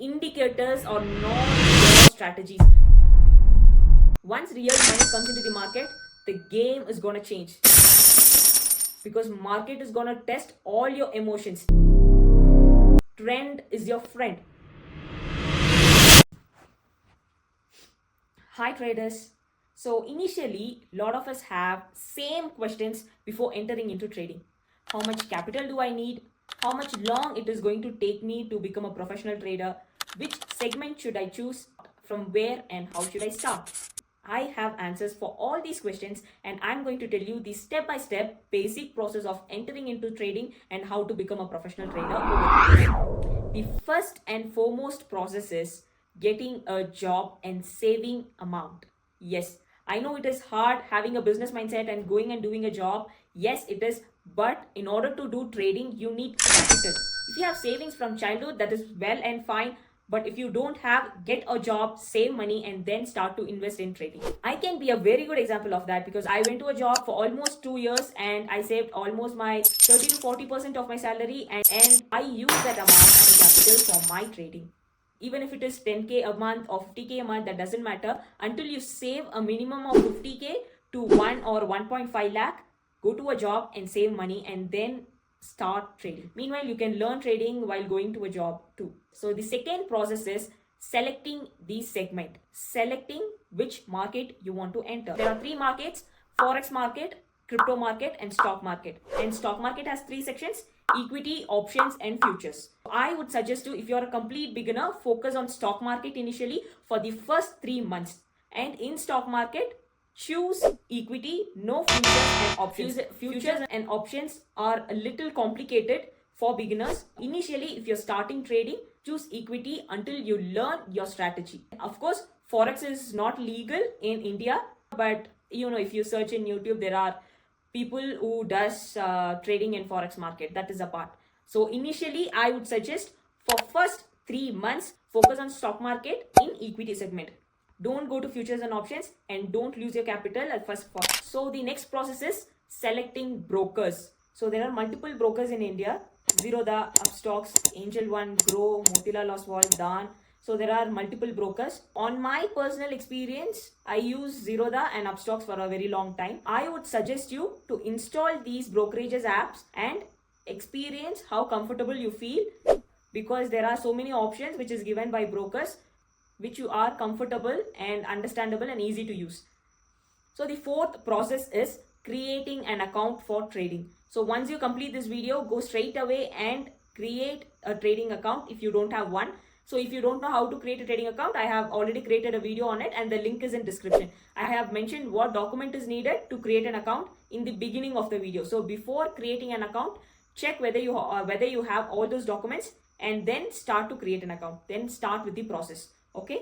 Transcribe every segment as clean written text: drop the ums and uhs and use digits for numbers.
indicators or non strategies. Once real money comes into the market, the game is gonna change because market is gonna test all your emotions. Trend is your friend. Hi traders. So initially, a lot of us have same questions before entering into trading. How much capital do I need? How much long it is going to take me to become a professional trader? Which segment should I choose? From where and how should I start? I have answers for all these questions and I'm going to tell you the step-by-step basic process of entering into trading and how to become a professional trader. The first and foremost process is getting a job and saving amount. Yes, I know it is hard having a business mindset and going and doing a job. Yes, it is. But in order to do trading, you need capital. If you have savings from childhood, that is well and fine. But if you don't have, get a job, save money, and then start to invest in trading. I can be a very good example of that because I went to a job for almost 2 years and I saved almost my 30 to 40% of my salary, and I used that amount as a capital for my trading. Even if it is 10k a month or 50k a month, that doesn't matter until you save a minimum of 50k to 1 or 1.5 lakh. Go to a job and save money and then start trading. Meanwhile, you can learn trading while going to a job too. So the second process is selecting the segment, selecting which market you want to enter. There are three markets: forex market, crypto market, and stock market. And stock market has three sections: equity, options, and futures. I would suggest you, if you're a complete beginner, focus on stock market initially for the first 3 months. And in stock market, choose equity, no futures and options. Futures and options are a little complicated for beginners. Initially, if you're starting trading, choose equity until you learn your strategy. Of course, forex is not legal in India, but if you search in YouTube, there are people who does trading in forex market. That is a part. So initially, I would suggest for first 3 months, focus on stock market in equity segment. Don't go to futures and options and don't lose your capital at first. So the next process is selecting brokers. So there are multiple brokers in India: Zerodha, Upstocks, Angel One, Grow, Motilal Oswal, Dan. So there are multiple brokers. On my personal experience, I use Zerodha and Upstocks for a very long time. I would suggest you to install these brokerages apps and experience how comfortable you feel, because there are so many options which is given by brokers which you are comfortable and understandable and easy to use. So the fourth process is creating an account for trading. So once you complete this video, go straight away and create a trading account if you don't have one. So if you don't know how to create a trading account, I have already created a video on it and the link is in description. I have mentioned what document is needed to create an account in the beginning of the video. So before creating an account, check whether you have all those documents and then start to create an account. Then start with the process. Okay,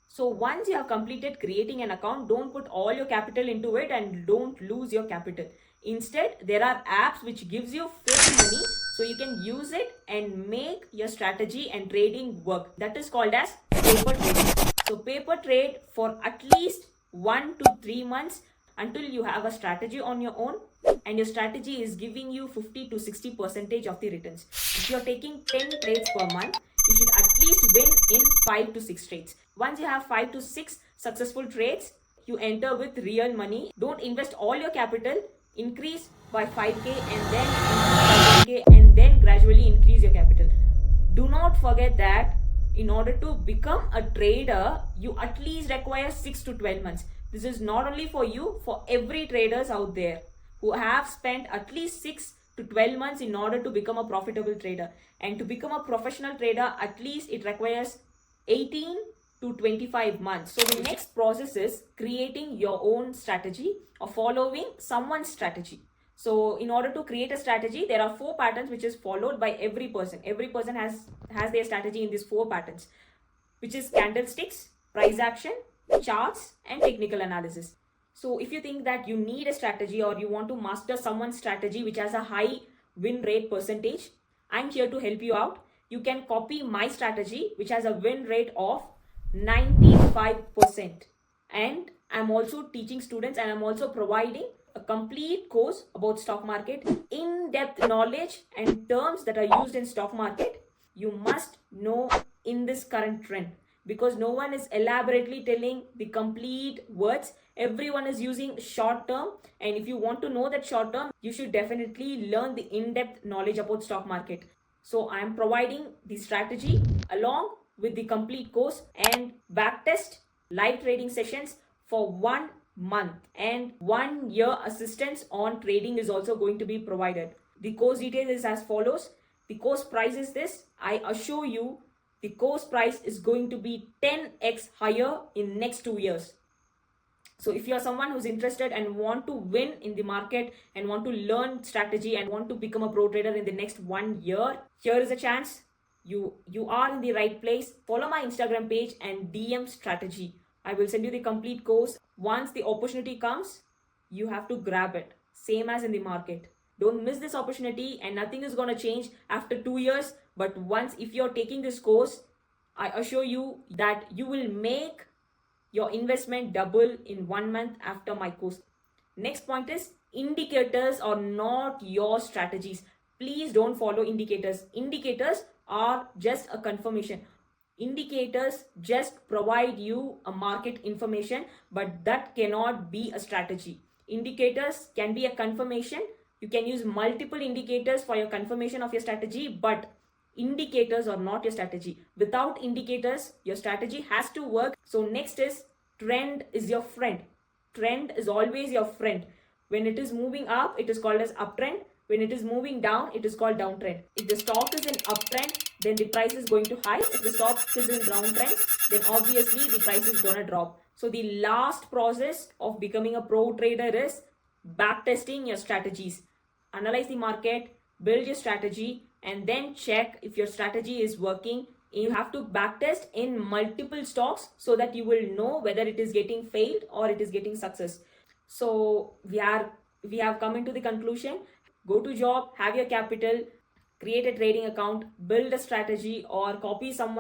so once you have completed creating an account, don't put all your capital into it and don't lose your capital. Instead, there are apps which gives you free money, so you can use it and make your strategy and trading work. That is called as paper trading. So paper trade for at least 1 to 3 months until you have a strategy on your own and your strategy is giving you 50 to 60% of the returns. If you're taking 10 trades per month, you should at least win in 5 to 6 trades. Once you have 5 to 6 successful trades, you enter with real money. Don't invest all your capital. Increase by 5k and then 10k and then gradually increase your capital. Do not forget that in order to become a trader, you at least require 6 to 12 months. This is not only for you, for every traders out there who have spent at least 6 to 12 months in order to become a profitable trader. And to become a professional trader, at least it requires 18 to 25 months. So the next process is creating your own strategy or following someone's strategy. So in order to create a strategy, there are 4 patterns which is followed by every person. Every person has their strategy in these 4 patterns, which is candlesticks, price action, charts, and technical analysis. So if you think that you need a strategy or you want to master someone's strategy which has a high win rate percentage, I'm here to help you out. You can copy my strategy which has a win rate of 95%. And I'm also teaching students and I'm also providing a complete course about stock market, in-depth knowledge and terms that are used in stock market. You must know in this current trend, because no one is elaborately telling the complete words. Everyone is using short term, and if you want to know that short term, you should definitely learn the in-depth knowledge about stock market. So I am providing the strategy along with the complete course and backtest live trading sessions for 1 month, and 1 year assistance on trading is also going to be provided. The course detail is as follows. The course price is this. I assure you the course price is going to be 10x higher in next 2 years. So if you are someone who's interested and want to win in the market and want to learn strategy and want to become a pro trader in the next 1 year, here is a chance. You are in the right place. Follow my Instagram page and DM strategy. I will send you the complete course. Once the opportunity comes, you have to grab it. Same as in the market. Don't miss this opportunity, and nothing is going to change after 2 years. But once, if you're taking this course, I assure you that you will make your investment double in 1 month after my course. Next point is, indicators are not your strategies. Please don't follow indicators. Indicators are just a confirmation. Indicators just provide you a market information, but that cannot be a strategy. Indicators can be a confirmation. You can use multiple indicators for your confirmation of your strategy, but indicators are not your strategy. Without indicators, your strategy has to work. So next is, trend is your friend. Trend is always your friend. When it is moving up, it is called as uptrend. When it is moving down, it is called downtrend. If the stock is in uptrend, then the price is going to high. If the stock is in downtrend, then obviously the price is going to drop. So the last process of becoming a pro trader is backtesting your strategies. Analyze the market, build your strategy, and then check if your strategy is working. You have to backtest in multiple stocks so that you will know whether it is getting failed or it is getting success. So we have come into the conclusion. Go to job, have your capital, create a trading account, build a strategy, or copy some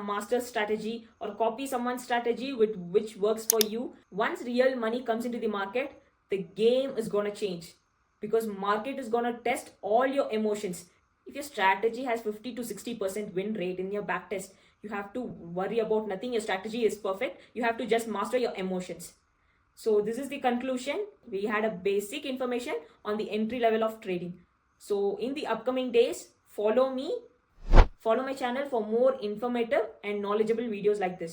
master's strategy, or copy someone's strategy which works for you. Once real money comes into the market, the game is going to change, because market is going to test all your emotions. If your strategy has 50 to 60% win rate in your back test, you have to worry about nothing. Your strategy is perfect. You have to just master your emotions. So this is the conclusion. We had a basic information on the entry level of trading. So in the upcoming days, follow me, follow my channel for more informative and knowledgeable videos like this.